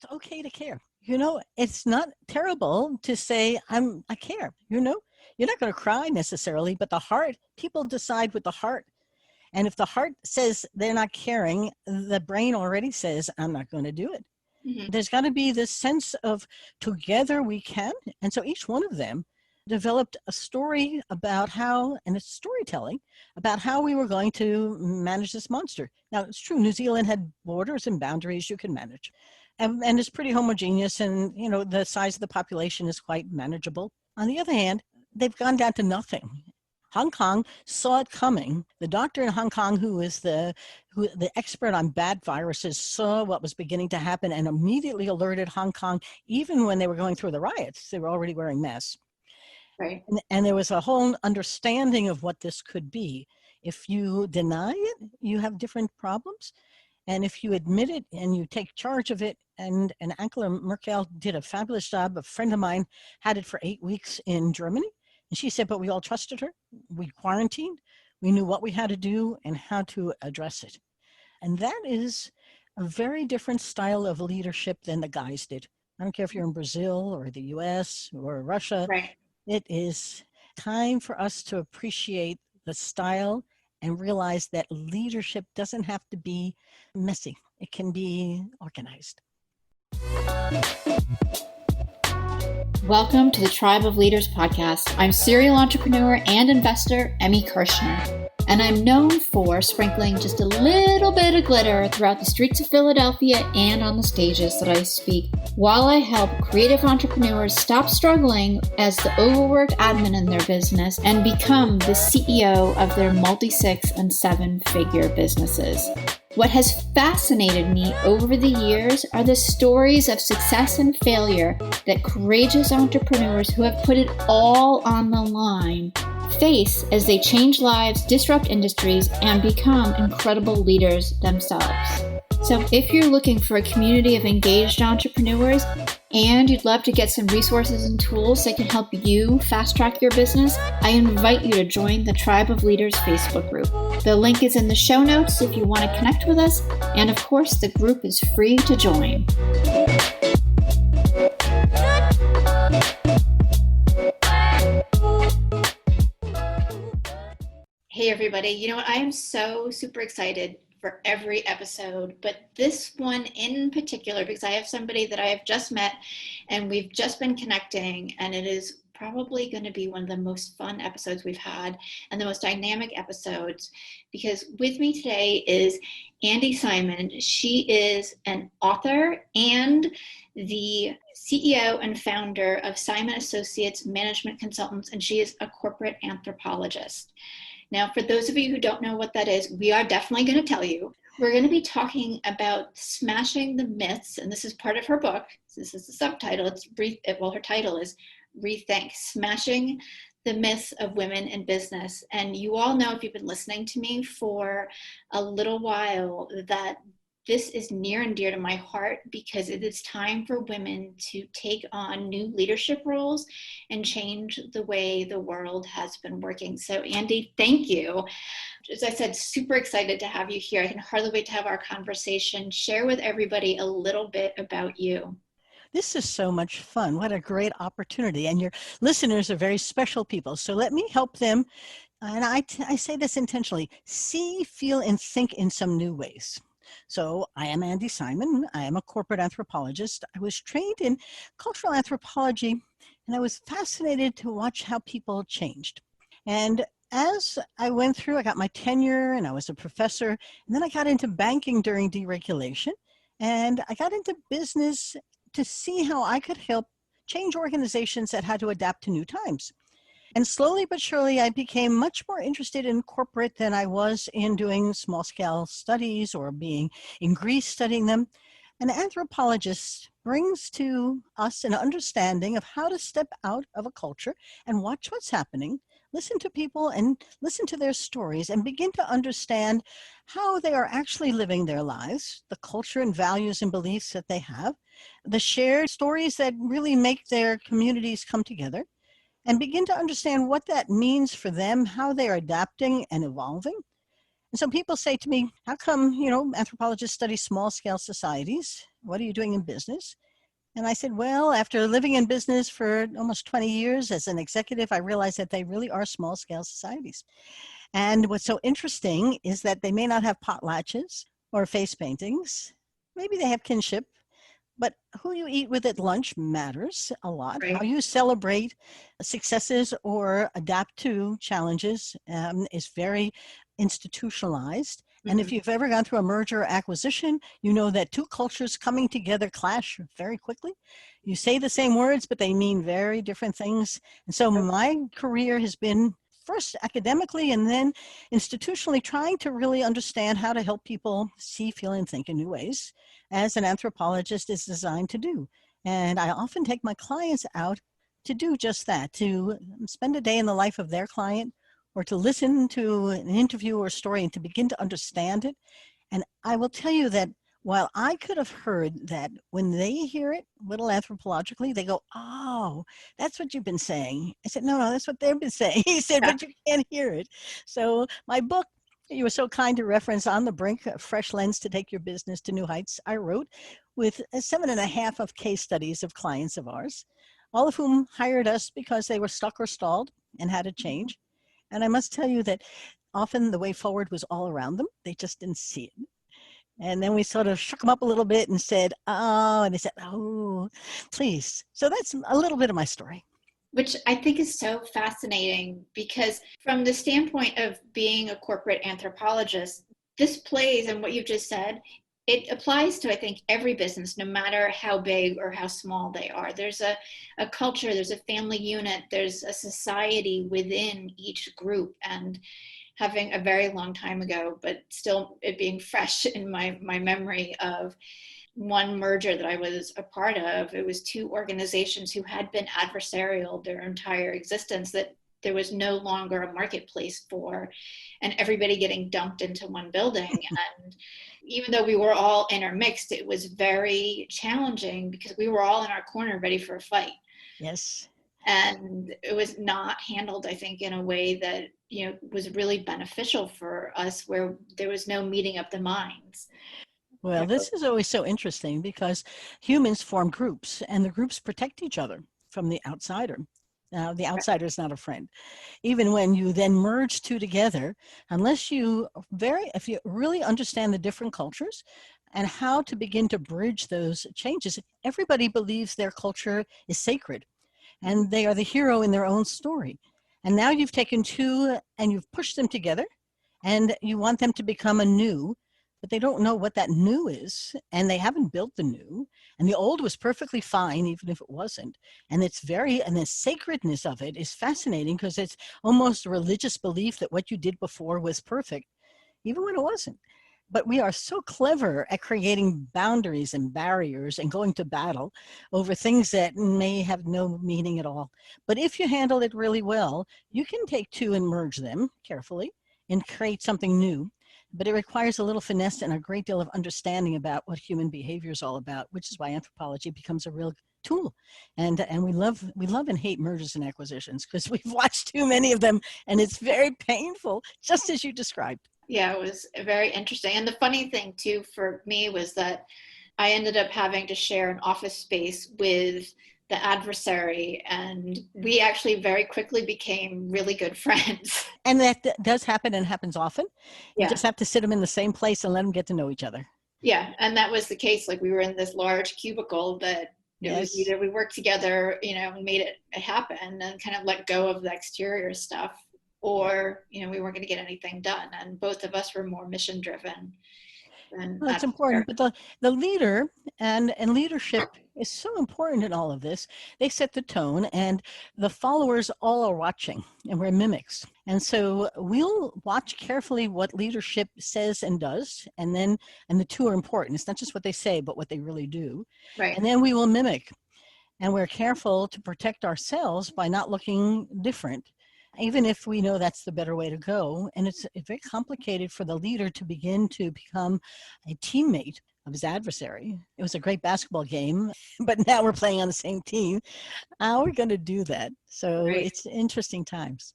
It's okay to care. It's not terrible to say, I care. You're not going to cry necessarily, but the heart, people decide with the heart. And if the heart says they're not caring, the brain already says, I'm not going to do it. Mm-hmm. There's got to be this sense of together we can. And so each one of them developed a story about how, and it's storytelling, about how we were going to manage this monster. Now, it's true, New Zealand had borders and boundaries you can manage. And it's pretty homogeneous, and, the size of the population is quite manageable. On the other hand, they've gone down to nothing. Hong Kong saw it coming. The doctor in Hong Kong, who the expert on bad viruses, saw what was beginning to happen and immediately alerted Hong Kong, even when they were going through the riots. They were already wearing masks. Right. And there was a whole understanding of what this could be. If you deny it, you have different problems. And if you admit it and you take charge of it, and Angela Merkel did a fabulous job. A friend of mine had it for 8 weeks in Germany. And she said, but we all trusted her. We quarantined. We knew what we had to do and how to address it. And that is a very different style of leadership than the guys did. I don't care if you're in Brazil or the US or Russia. Right. It is time for us to appreciate the style and realize that leadership doesn't have to be messy. It can be organized. Welcome to the Tribe of Leaders podcast. I'm serial entrepreneur and investor Emmy Kirschner, and I'm known for sprinkling just a little bit of glitter throughout the streets of Philadelphia and on the stages that I speak, while I help creative entrepreneurs stop struggling as the overworked admin in their business and become the CEO of their multi-6 and 7-figure businesses. What has fascinated me over the years are the stories of success and failure that courageous entrepreneurs who have put it all on the line face as they change lives, disrupt industries, and become incredible leaders themselves. So if you're looking for a community of engaged entrepreneurs and you'd love to get some resources and tools that can help you fast track your business, I invite you to join the Tribe of Leaders Facebook group. The link is in the show notes if you want to connect with us. And of course, the group is free to join. Hey, everybody. I am so super excited for every episode, but this one in particular, because I have somebody that I have just met and we've just been connecting, and it is probably going to be one of the most fun episodes we've had and the most dynamic episodes, because with me today is Andrea Simon. She is an author and the CEO and founder of Simon Associates Management Consultants, and she is a corporate anthropologist. Now, for those of you who don't know what that is, we are definitely going to tell you. We're going to be talking about smashing the myths, and this is part of her book. This is the subtitle. Her title is Rethink, Smashing the Myths of Women in Business. And you all know, if you've been listening to me for a little while, that this is near and dear to my heart, because it is time for women to take on new leadership roles and change the way the world has been working. So Andi, thank you. As I said, super excited to have you here. I can hardly wait to have our conversation. Share with everybody a little bit about you. This is so much fun. What a great opportunity. And your listeners are very special people. So let me help them. And I say this intentionally, see, feel, and think in some new ways. So I am Andrea Simon. I am a corporate anthropologist. I was trained in cultural anthropology, and I was fascinated to watch how people changed. And as I went through, I got my tenure and I was a professor, and then I got into banking during deregulation, and I got into business to see how I could help change organizations that had to adapt to new times. And slowly but surely, I became much more interested in corporate than I was in doing small-scale studies or being in Greece studying them. An anthropologist brings to us an understanding of how to step out of a culture and watch what's happening, listen to people and listen to their stories, and begin to understand how they are actually living their lives, the culture and values and beliefs that they have, the shared stories that really make their communities come together, and begin to understand what that means for them, how they are adapting and evolving. And so people say to me, how come, anthropologists study small scale societies? What are you doing in business? And I said, well, after living in business for almost 20 years as an executive, I realized that they really are small scale societies. And what's so interesting is that they may not have potlatches or face paintings. Maybe they have kinship, but who you eat with at lunch matters a lot. How Right. you celebrate successes or adapt to challenges is very institutionalized. And Hmm. if you've ever gone through a merger or acquisition, you know that two cultures coming together clash very quickly. You say the same words, but they mean very different things. And so my career has been first academically and then institutionally trying to really understand how to help people see, feel, and think in new ways, as an anthropologist is designed to do. And I often take my clients out to do just that, to spend a day in the life of their client or to listen to an interview or story and to begin to understand it. And I will tell you that while I could have heard that when they hear it, little anthropologically, they go, oh, that's what you've been saying. I said, no, that's what they've been saying. He said, Yeah. but you can't hear it. So my book, you were so kind to reference On the Brink, a fresh lens to take your business to new heights, I wrote with 7.5 of case studies of clients of ours, all of whom hired us because they were stuck or stalled and had to change. And I must tell you that often the way forward was all around them. They just didn't see it. And then we sort of shook them up a little bit and said, oh, and they said, oh, please. So that's a little bit of my story. Which I think is so fascinating because, from the standpoint of being a corporate anthropologist, this plays, and what you've just said, it applies to, I think, every business, no matter how big or how small they are. There's a culture, there's a family unit, there's a society within each group. And having a very long time ago, but still it being fresh in my memory of one merger that I was a part of, it was two organizations who had been adversarial their entire existence, that there was no longer a marketplace for, and everybody getting dumped into one building. And even though we were all intermixed, it was very challenging because we were all in our corner ready for a fight. Yes. And it was not handled, I think, in a way that was really beneficial for us, where there was no meeting of the minds. Well, this is always so interesting because humans form groups and the groups protect each other from the outsider. Now, the outsider is not a friend. Even when you then merge two together, unless if you really understand the different cultures and how to begin to bridge those changes, everybody believes their culture is sacred and they are the hero in their own story. And now you've taken two and you've pushed them together and you want them to become a new, but they don't know what that new is and they haven't built the new, and the old was perfectly fine even if it wasn't. And the sacredness of it is fascinating because it's almost a religious belief that what you did before was perfect even when it wasn't. But we are so clever at creating boundaries and barriers and going to battle over things that may have no meaning at all. But if you handle it really well, you can take two and merge them carefully and create something new. But it requires a little finesse and a great deal of understanding about what human behavior is all about, which is why anthropology becomes a real tool. And we love and hate mergers and acquisitions because we've watched too many of them and it's very painful, just as you described. Yeah, it was very interesting. And the funny thing too for me was that I ended up having to share an office space with the adversary, and we actually very quickly became really good friends. And that does happen and happens often. You Yeah. just have to sit them in the same place and let them get to know each other. Yeah, and that was the case. Like, we were in this large cubicle that it was Yes. either we worked together, and made it happen and kind of let go of the exterior stuff, or we weren't going to get anything done. And both of us were more mission driven than Well, it's adversarial. important, but the leader and leadership is so important in all of this. They set the tone, and the followers all are watching, and we're mimics. And so we'll watch carefully what leadership says and does, and the two are important. It's not just what they say, but what they really do. Right. And then we will mimic, and we're careful to protect ourselves by not looking different, even if we know that's the better way to go. And it's very complicated for the leader to begin to become a teammate of his adversary. It was a great basketball game, but now we're playing on the same team. How are we going to do that? So Right. it's interesting times.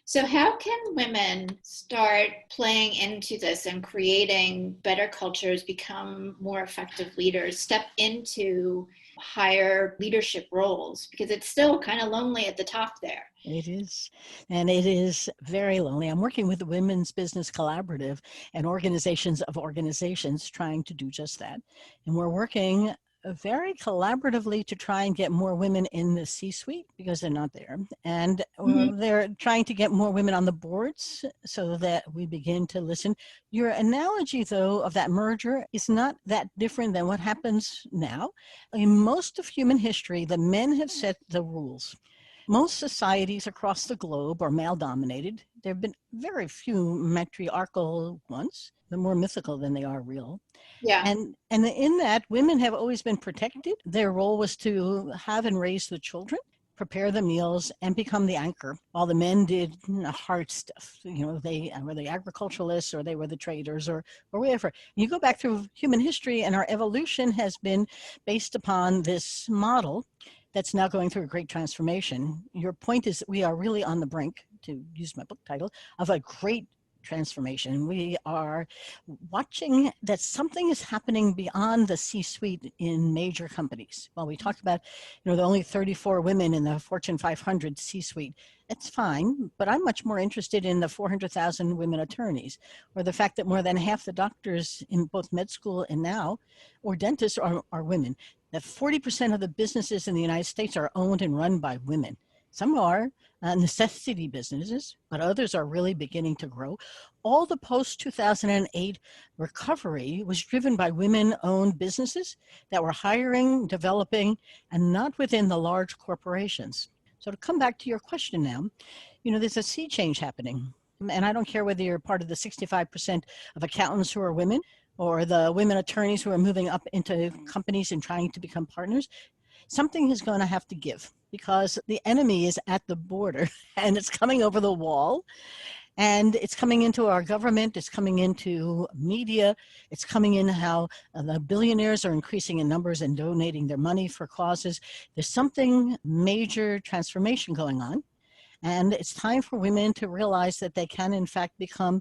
So how can women start playing into this and creating better cultures, become more effective leaders, step into higher leadership roles? Because it's still kind of lonely at the top there. It is. And it is very lonely. I'm working with the Women's Business Collaborative and organizations of organizations trying to do just that. And we're working very collaboratively to try and get more women in the C-suite because they're not there. And Mhm. they're trying to get more women on the boards so that we begin to listen. Your analogy, though, of that merger is not that different than what happens now. In most of human history, the men have set the rules. Most societies across the globe are male dominated. There have been very few matriarchal ones. They're more mythical than they are real. Yeah. And in that, women have always been protected. Their role was to have and raise the children, prepare the meals, and become the anchor, while the men did hard stuff. They were the agriculturalists, or they were the traders, or whatever. You go back through human history, and our evolution has been based upon this model that's now going through a great transformation. Your point is that we are really on the brink, to use my book title, of a great transformation. We are watching that something is happening beyond the C-suite in major companies. While we talk about, the only 34 women in the Fortune 500 C-suite, it's fine, but I'm much more interested in the 400,000 women attorneys, or the fact that more than half the doctors in both med school and now, or dentists, are women. That 40% of the businesses in the United States are owned and run by women. Some are necessity businesses, but others are really beginning to grow. All the post 2008 recovery was driven by women owned businesses that were hiring, developing, and not within the large corporations. So to come back to your question now, there's a sea change happening. And I don't care whether you're part of the 65% of accountants who are women, or the women attorneys who are moving up into companies and trying to become partners. Something is going to have to give because the enemy is at the border and it's coming over the wall, and it's coming into our government, it's coming into media, it's coming in how the billionaires are increasing in numbers and donating their money for causes. There's something major transformation going on. And it's time for women to realize that they can, in fact, become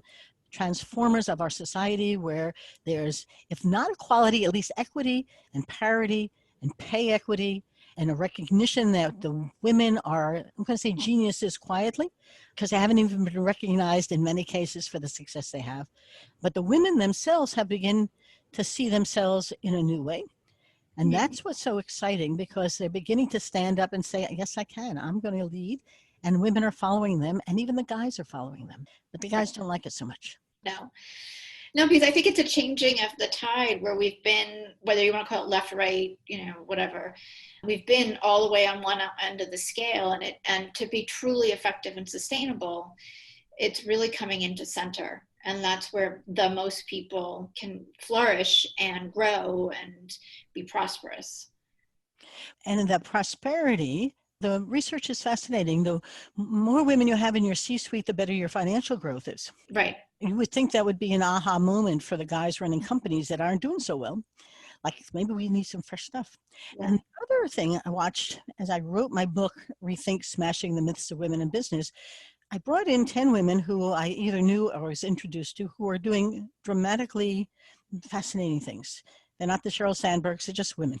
transformers of our society where there's, if not equality, at least equity and parity and pay equity, and a recognition that the women are, I'm going to say geniuses quietly, because they haven't even been recognized in many cases for the success they have. But the women themselves have begun to see themselves in a new way. And Mhm. that's what's so exciting, because they're beginning to stand up and say, yes, I can. I'm going to lead. And women are following them. And even the guys are following them. But the guys don't like it so much. No. No, because I think it's a changing of the tide where we've been, whether you want to call it left, right, whatever, we've been all the way on one end of the scale, and to be truly effective and sustainable, it's really coming into center. And that's where the most people can flourish and grow and be prosperous. And in that prosperity, the research is fascinating. The more women you have in your C-suite, the better your financial growth is. Right. You would think that would be an aha moment for the guys running companies that aren't doing so well. Like, maybe we need some fresh stuff. Yeah. And the other thing I watched as I wrote my book, Rethink, Smashing the Myths of Women in Business, I brought in 10 women who I either knew or was introduced to, who are doing dramatically fascinating things. They're not the Sheryl Sandbergs, they're just women.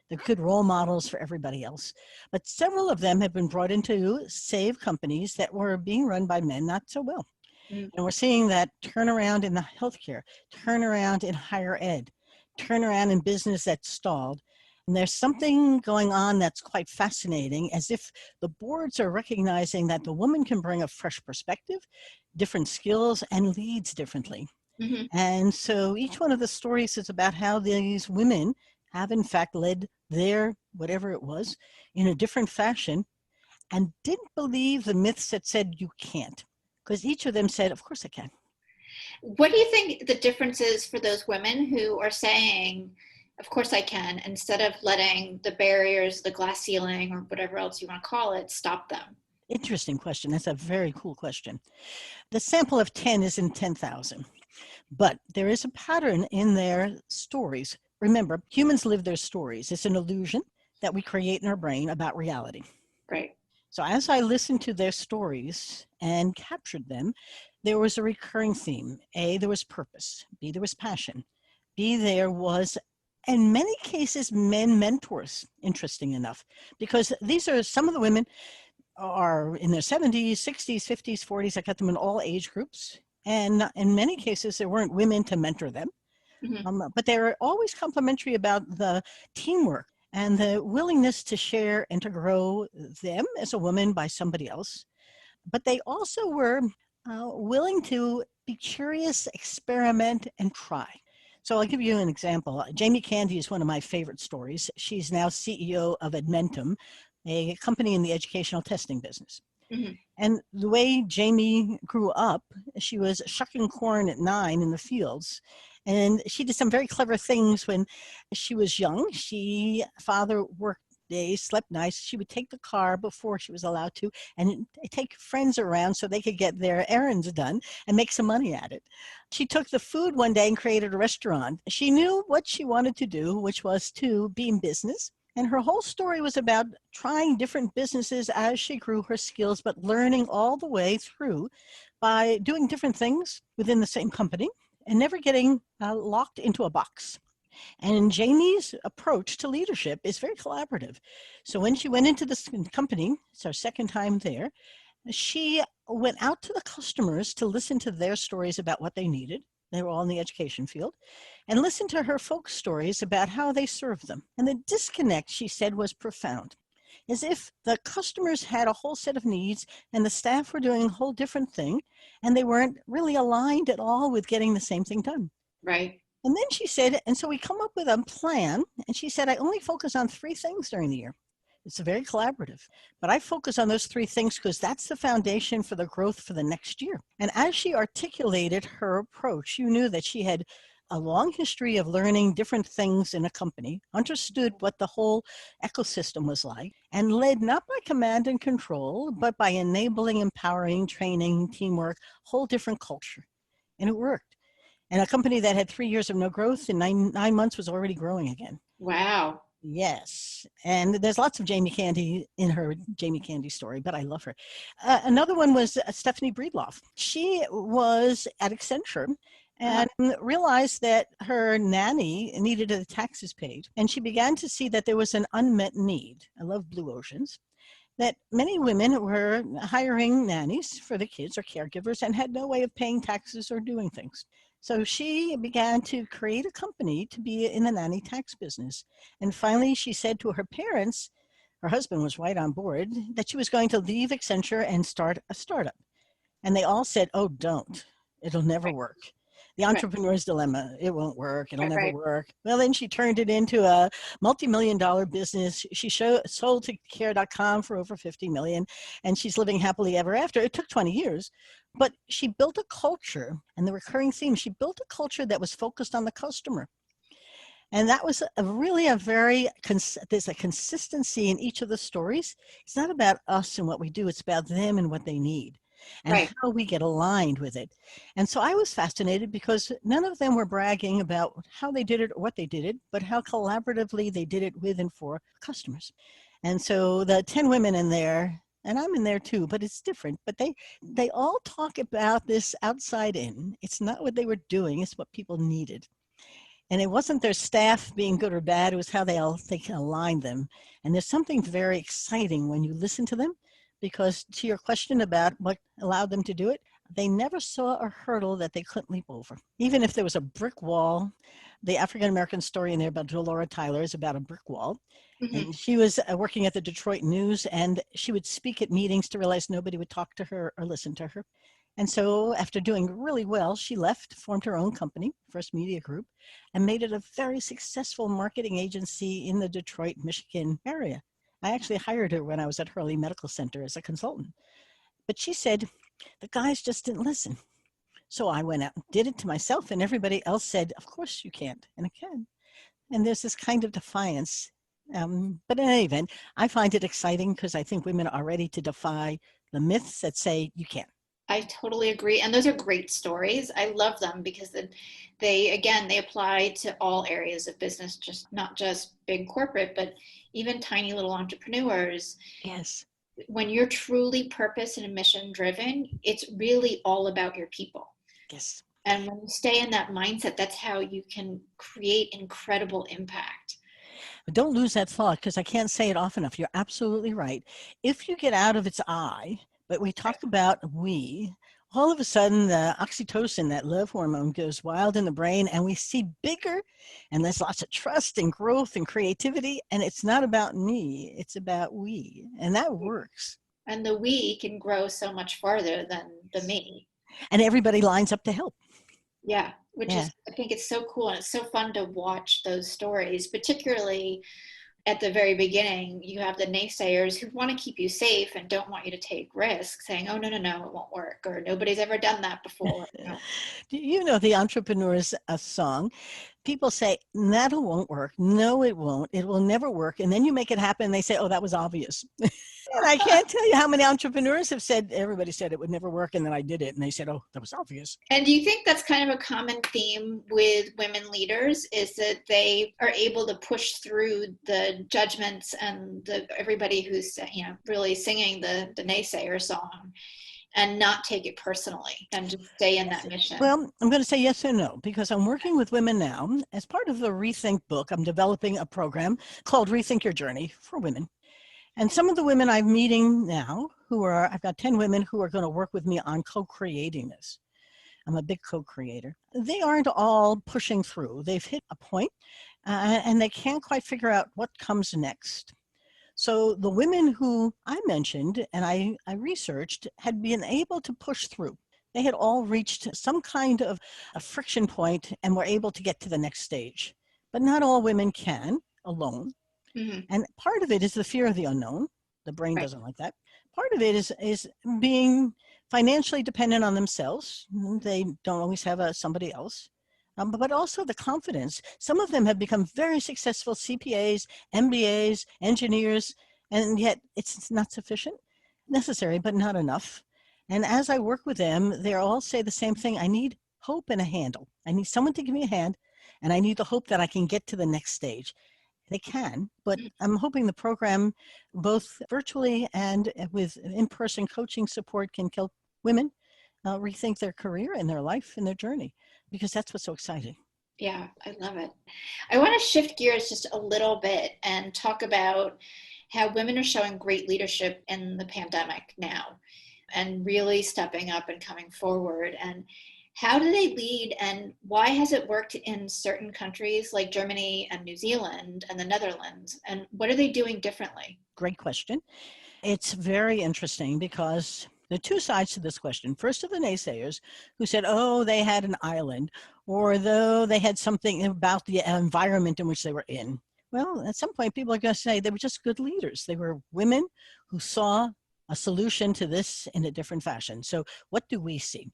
They're good role models for everybody else. But several of them have been brought in to save companies that were being run by men not so well. Mm. And we're seeing that turnaround in the healthcare, turnaround in higher ed, turnaround in business that stalled. And there's something going on that's quite fascinating, as if the boards are recognizing that the woman can bring a fresh perspective, different skills, and leads differently. Mm-hmm. And so each one of the stories is about how these women have, in fact, led their whatever it was in a different fashion, and didn't believe the myths that said you can't, because each of them said, of course I can. What do you think the difference is for those women who are saying, of course I can, instead of letting the barriers, the glass ceiling, or whatever else you want to call it, stop them? Interesting question. That's a very cool question. The sample of 10 is in 10,000, but there is a pattern in their stories. Remember, humans live their stories. It's an illusion that we create in our brain about reality. Right. So as I listened to their stories and captured them, there was a recurring theme. A, there was purpose. B, there was passion. B, there was, in many cases, men mentors, interesting enough, because these are some of the women are in their 70s, 60s, 50s, 40s. I got them in all age groups. And in many cases, there weren't women to mentor them. But they were always complimentary about the teamwork and the willingness to share and to grow them as a woman by somebody else. But they also were willing to be curious, experiment, and try. So I'll give you an example. Jamie Candy is one of my favorite stories. She's now CEO of Edmentum, a company in the educational testing business. Mm-hmm. And the way Jamie grew up, she was shucking corn at 9 in the fields. And she did some very clever things when she was young. Father worked days, slept nights. She would take the car before she was allowed to and take friends around so they could get their errands done and make some money at it. She took the food one day and created a restaurant. She knew what she wanted to do, which was to be in business. And her whole story was about trying different businesses as she grew her skills, but learning all the way through by doing different things within the same company and never getting locked into a box. And Jamie's approach to leadership is very collaborative. So when she went into this company, it's our second time there, she went out to the customers to listen to their stories about what they needed. They were all in the education field, and listen to her folk stories about how they served them. And the disconnect, she said, was profound, as if the customers had a whole set of needs and the staff were doing a whole different thing, and they weren't really aligned at all with getting the same thing done. Right. And then she said, and so we come up with a plan, and she said, I only focus on 3 things during the year. It's very collaborative, but I focus on those 3 things because that's the foundation for the growth for the next year. And as she articulated her approach, you knew that she had a long history of learning different things in a company, understood what the whole ecosystem was like, and led not by command and control, but by enabling, empowering, training, teamwork, whole different culture. And it worked. And a company that had 3 years of no growth in nine months was already growing again. Wow. Yes. And there's lots of Jamie Candy in her Jamie Candy story, but I love her. Another one was Stephanie Breedlove. She was at Accenture and realized that her nanny needed the taxes paid. And she began to see that there was an unmet need. I love Blue Oceans. That many women were hiring nannies for the kids or caregivers and had no way of paying taxes or doing things. So she began to create a company to be in the nanny tax business. And finally, she said to her parents, her husband was right on board, that she was going to leave Accenture and start a startup. And they all said, oh, don't. It'll never work. The entrepreneur's dilemma, it won't work. It'll never work. Well, then she turned it into a multi-million-dollar business. She sold to care.com for over 50 million, and she's living happily ever after. It took 20 years, but she built a culture, and the recurring theme, she built a culture that was focused on the customer. And that was there's a consistency in each of the stories. It's not about us and what we do, it's about them and what they need and how we get aligned with it. And so I was fascinated because none of them were bragging about how they did it or what they did it, but how collaboratively they did it with and for customers. And so the 10 women in there, and I'm in there too, but it's different, but they all talk about this outside in. It's not what they were doing, it's what people needed. And it wasn't their staff being good or bad, it was how they can align them. And there's something very exciting when you listen to them, because to your question about what allowed them to do it, they never saw a hurdle that they couldn't leap over. Even if there was a brick wall, the African-American story in there about Delora Tyler is about a brick wall. And she was working at the Detroit News, and she would speak at meetings to realize nobody would talk to her or listen to her. And so after doing really well, she left, formed her own company, First Media Group, and made it a very successful marketing agency in the Detroit, Michigan area. I actually hired her when I was at Hurley Medical Center as a consultant. But she said, the guys just didn't listen. So I went out and did it to myself, and everybody else said, of course you can't, and I can. And there's this kind of defiance. But in any event, I find it exciting because I think women are ready to defy the myths that say you can't. I totally agree. And those are great stories. I love them because they apply to all areas of business, just not just big corporate, but even tiny little entrepreneurs. Yes. when you're truly purpose and mission driven, it's really all about your people. Yes. And when you stay in that mindset, that's how you can create incredible impact. But don't lose that thought, because I can't say it often enough. You're absolutely right. If you get out of its I, but we talk about we, all of a sudden the oxytocin, that love hormone, goes wild in the brain, and we see bigger, and there's lots of trust and growth and creativity. And it's not about me, it's about we. And that works. And the we can grow so much farther than the me. And everybody lines up to help. Yeah, which Yeah. is, I think it's so cool. And it's so fun to watch those stories, particularly at the very beginning. You have the naysayers who want to keep you safe and don't want you to take risks, saying, oh, no, it won't work, or nobody's ever done that before. Do you know the Entrepreneur's song? People say, that won't work. No, it won't. It will never work. And then you make it happen, and they say, oh, that was obvious. And I can't tell you how many entrepreneurs have said, everybody said it would never work, and then I did it, and they said, oh, that was obvious. And do you think that's kind of a common theme with women leaders, is that they are able to push through the judgments and everybody who's, really singing the naysayer song, and not take it personally and just stay in that mission? Well, I'm going to say yes and no, because I'm working with women now. As part of the Rethink book, I'm developing a program called Rethink Your Journey for women. And some of the women I'm meeting now I've got 10 women who are going to work with me on co-creating this. I'm a big co-creator. They aren't all pushing through. They've hit a point, and they can't quite figure out what comes next. So the women who I mentioned and I researched had been able to push through. They had all reached some kind of a friction point and were able to get to the next stage. But not all women can alone. Mm-hmm. And part of it is the fear of the unknown. The brain Right. doesn't like that. Part of it is being financially dependent on themselves. They don't always have somebody else. But also the confidence. Some of them have become very successful CPAs, MBAs, engineers, and yet it's not sufficient. Necessary, but not enough. And as I work with them, they all say the same thing. I need hope and a handle. I need someone to give me a hand, and I need the hope that I can get to the next stage. They can, but I'm hoping the program, both virtually and with in-person coaching support, can help women rethink their career and their life and their journey, because that's what's so exciting. Yeah, I love it. I want to shift gears just a little bit and talk about how women are showing great leadership in the pandemic now and really stepping up and coming forward. And how do they lead, and why has it worked in certain countries like Germany and New Zealand and the Netherlands? And what are they doing differently? Great question. It's very interesting because there are two sides to this question. First, of the naysayers who said, oh, they had an island, or though they had something about the environment in which they were in. Well, at some point, people are going to say they were just good leaders. They were women who saw a solution to this in a different fashion. So what do we see?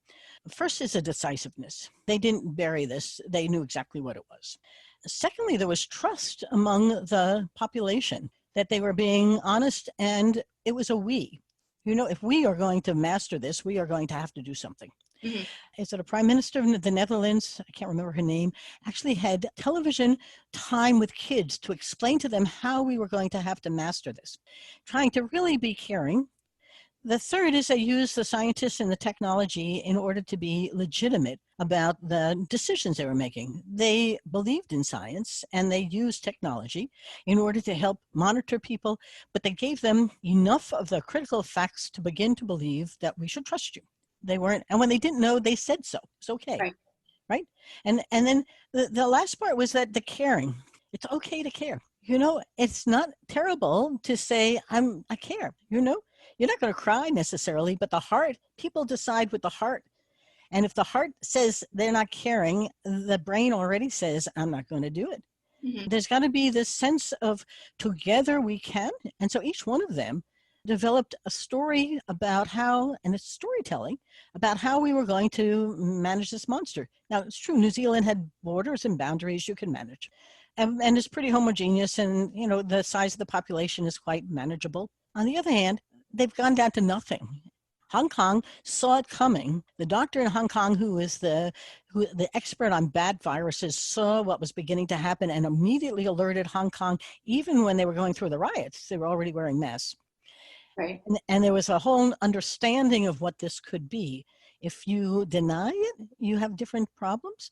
First is a decisiveness. They didn't bury this. They knew exactly what it was. Secondly, there was trust among the population that they were being honest, and it was a we. If we are going to master this, we are going to have to do something. Mm-hmm. Is it a prime minister of the Netherlands? I can't remember her name. Actually had television time with kids to explain to them how we were going to have to master this, trying to really be caring. The third is they use the scientists and the technology in order to be legitimate about the decisions they were making. They believed in science and they used technology in order to help monitor people, but they gave them enough of the critical facts to begin to believe that we should trust you. They weren't, and when they didn't know, they said so. It's okay. Right? And then the last part was that the caring. It's okay to care. It's not terrible to say, I care, You're not going to cry necessarily, but the heart, people decide with the heart. And if the heart says they're not caring, the brain already says, I'm not going to do it. Mm-hmm. There's got to be this sense of together we can. And so each one of them developed a story about how, and it's storytelling, about how we were going to manage this monster. Now, it's true, New Zealand had borders and boundaries you can manage. And it's pretty homogeneous, and, the size of the population is quite manageable. On the other hand, they've gone down to nothing. Hong Kong saw it coming. The doctor in Hong Kong, who is the expert on bad viruses, saw what was beginning to happen and immediately alerted Hong Kong, even when they were going through the riots. They were already wearing masks. Right. And there was a whole understanding of what this could be. If you deny it, you have different problems.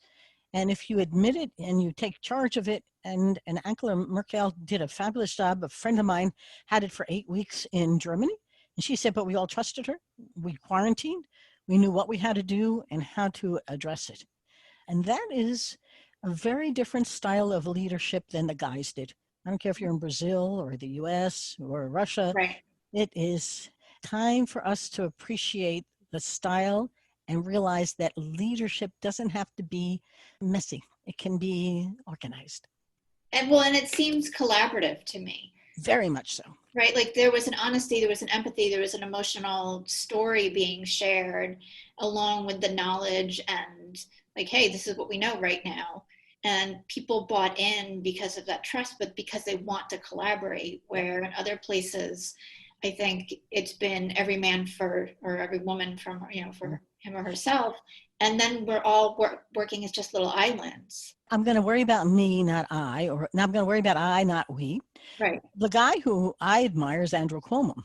And if you admit it and you take charge of it, and Angela Merkel did a fabulous job. A friend of mine had it for 8 weeks in Germany. And she said, but we all trusted her. We quarantined. We knew what we had to do and how to address it. And that is a very different style of leadership than the guys did. I don't care if you're in Brazil or the US or Russia. Right. It is time for us to appreciate the style and realize that leadership doesn't have to be messy. It can be organized. And it seems collaborative to me. Very much so. Right? Like there was an honesty, there was an empathy, there was an emotional story being shared along with the knowledge and like, hey, this is what we know right now. And people bought in because of that trust, but because they want to collaborate, where in other places, I think it's been every man for, or every woman from, for him or herself. And then we're all working as just little islands. I'm going to worry about me, not I, or I'm going to worry about I, not we. Right. The guy who I admire is Andrew Cuomo.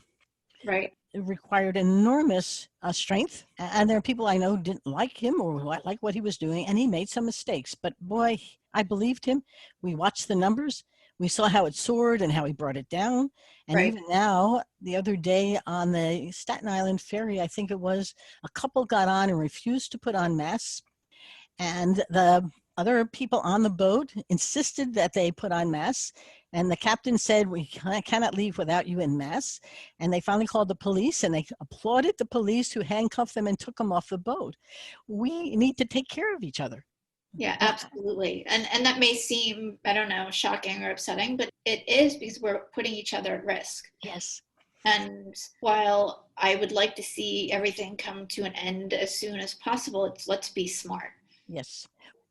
Right. It required enormous strength. And there are people I know who didn't like him or like what he was doing, and he made some mistakes. But boy, I believed him. We watched the numbers. We saw how it soared and how he brought it down. And Right. even now, the other day on the Staten Island ferry, I think it was, a couple got on and refused to put on masks. And the other people on the boat insisted that they put on masks. And the captain said, we cannot leave without you in masks. And they finally called the police, and they applauded the police who handcuffed them and took them off the boat. We need to take care of each other. Yeah, absolutely. And that may seem, I don't know, shocking or upsetting, but it is, because we're putting each other at risk. Yes. And while I would like to see everything come to an end as soon as possible, it's let's be smart. Yes.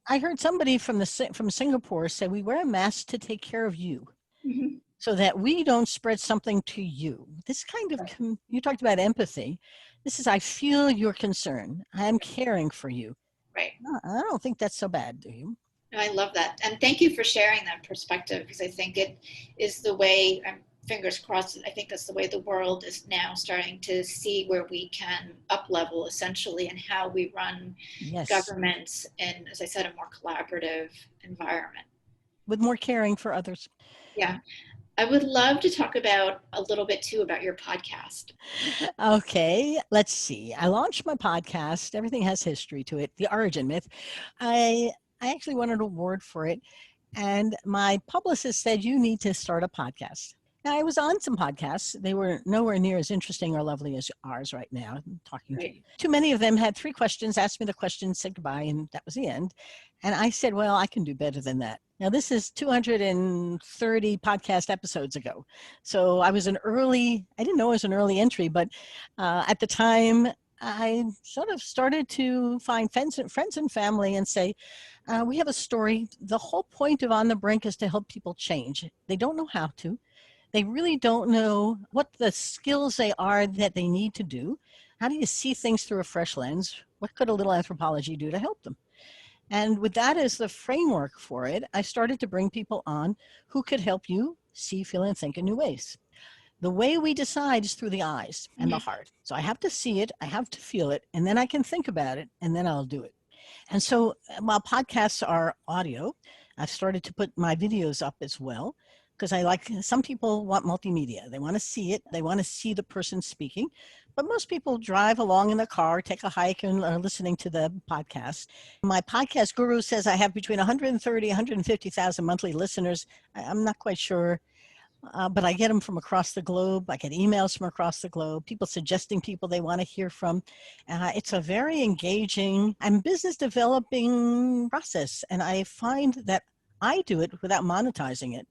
I heard somebody from Singapore say, we wear a mask to take care of you. Mm-hmm. So that we don't spread something to you. This kind of, you talked about empathy. This is, I feel your concern. I'm caring for you. Right. I don't think that's so bad, do you? I love that. And thank you for sharing that perspective, because I think it is the way, fingers crossed, I think that's the way the world is now starting to see where we can up level essentially and how we run governments in, as I said, a more collaborative environment. With more caring for others. Yeah. I would love to talk about a little bit too about your podcast. Okay, let's see. I launched my podcast. Everything has history to it. The Origin Myth. I actually won an award for it, and my publicist said you need to start a podcast. Now, I was on some podcasts. They were nowhere near as interesting or lovely as ours right now. I'm talking to you. Too many of them had 3 questions, asked me the questions, said goodbye, and that was the end. And I said, well, I can do better than that. Now, this is 230 podcast episodes ago. So I didn't know it was an early entry, but at the time, I sort of started to find friends and family and say, we have a story. The whole point of On the Brink is to help people change. They don't know how to. They really don't know what the skills they are that they need to do. How do you see things through a fresh lens? What could a little anthropology do to help them? And with that as the framework for it, I started to bring people on who could help you see, feel, and think in new ways. The way we decide is through the eyes and the heart. So I have to see it, I have to feel it, and then I can think about it, and then I'll do it. And so while podcasts are audio, I've started to put my videos up as well, because some people want multimedia. They want to see it. They want to see the person speaking. But most people drive along in the car, take a hike, and are listening to the podcast. My podcast guru says I have between 130, 150,000 monthly listeners. I'm not quite sure. But I get them from across the globe. I get emails from across the globe, people suggesting people they want to hear from. It's a very engaging and business developing process. And I find that I do it without monetizing it.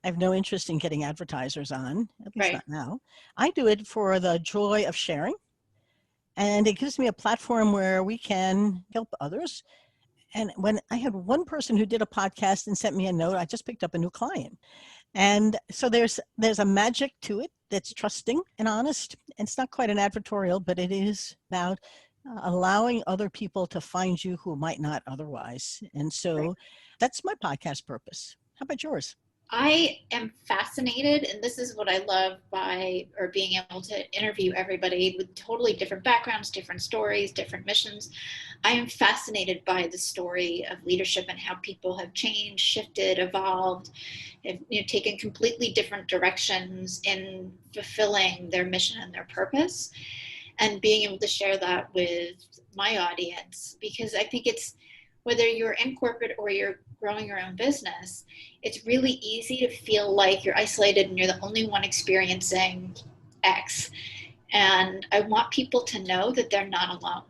I have no interest in getting advertisers on, at least not now. I do it for the joy of sharing. And it gives me a platform where we can help others. And when I had one person who did a podcast and sent me a note, I just picked up a new client. And so there's a magic to it that's trusting and honest. And it's not quite an advertorial, but it is about allowing other people to find you who might not otherwise. And so that's my podcast purpose. How about yours? I am fascinated, and this is what I love being able to interview everybody with totally different backgrounds, different stories, different missions. I am fascinated by the story of leadership and how people have changed, shifted, evolved, have taken completely different directions in fulfilling their mission and their purpose, and being able to share that with my audience, because I think it's, whether you're in corporate or you're growing your own business, it's really easy to feel like you're isolated and you're the only one experiencing X. And I want people to know that they're not alone.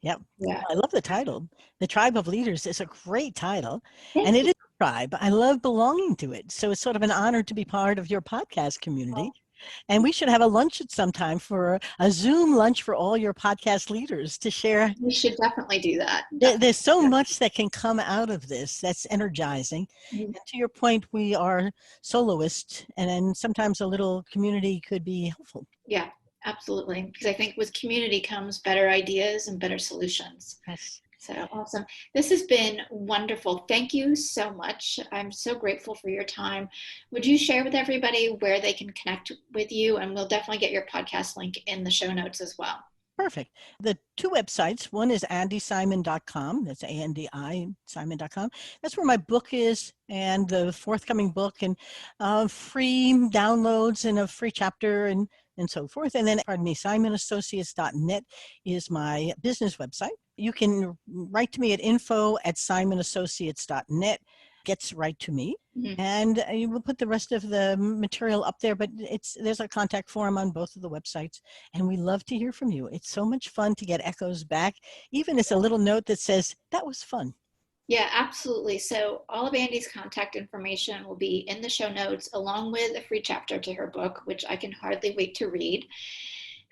Yep. Yeah. I love the title. The Tribe of Leaders is a great title. And Thank it you. is a tribe. I love belonging to it. So it's sort of an honor to be part of your podcast community. And we should have a lunch at some time, for a Zoom lunch for all your podcast leaders to share. We should definitely do that. There's so much that can come out of this that's energizing. Mm-hmm. And to your point, we are soloists, and then sometimes a little community could be helpful. Yeah, absolutely. Because I think with community comes better ideas and better solutions. Yes. So awesome. This has been wonderful. Thank you so much. I'm so grateful for your time. Would you share with everybody where they can connect with you? And we'll definitely get your podcast link in the show notes as well. Perfect. The two websites, one is andisimon.com. That's A-N-D-I, Simon.com. That's where my book is, and the forthcoming book, and free downloads and a free chapter and so forth. And then, SimonAssociates.net is my business website. You can write to me at info@SimonAssociates.net. Gets right to me. Mm-hmm. And you will put the rest of the material up there, but there's a contact form on both of the websites, and we love to hear from you. It's so much fun to get echoes back, even as a little note that says, that was fun. Yeah, absolutely. So all of Andi's contact information will be in the show notes, along with a free chapter to her book, which I can hardly wait to read.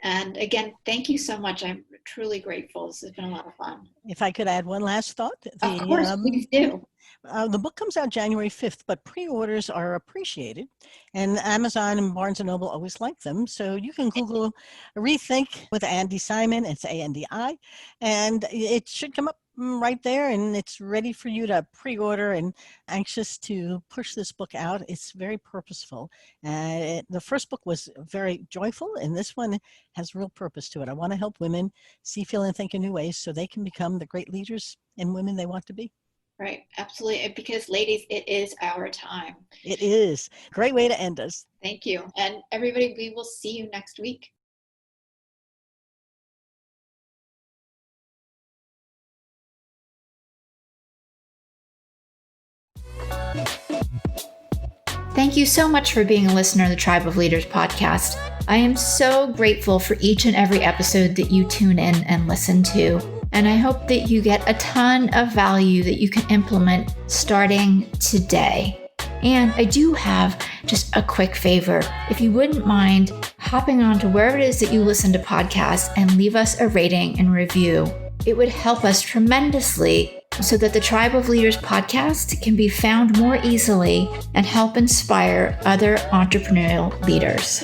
And again, thank you so much. I'm truly grateful. This has been a lot of fun. If I could add one last thought. Of course, please do. The book comes out January 5th, but pre-orders are appreciated, and Amazon and Barnes & Noble always like them. So you can Google Rethink with Andi Simon, it's A-N-D-I, and it should come up right there, and it's ready for you to pre-order, and anxious to push this book out. It's very purposeful. The first book was very joyful, and this one has real purpose to it. I want to help women see, feel, and think in new ways so they can become the great leaders and women they want to be. Right, absolutely. Because ladies, it is our time. It is. Great way to end us. Thank you. And everybody, we will see you next week. Thank you so much for being a listener of the Tribe of Leaders podcast. I am so grateful for each and every episode that you tune in and listen to. And I hope that you get a ton of value that you can implement starting today. And I do have just a quick favor. If you wouldn't mind hopping on to wherever it is that you listen to podcasts and leave us a rating and review, it would help us tremendously so that the Tribe of Leaders podcast can be found more easily and help inspire other entrepreneurial leaders.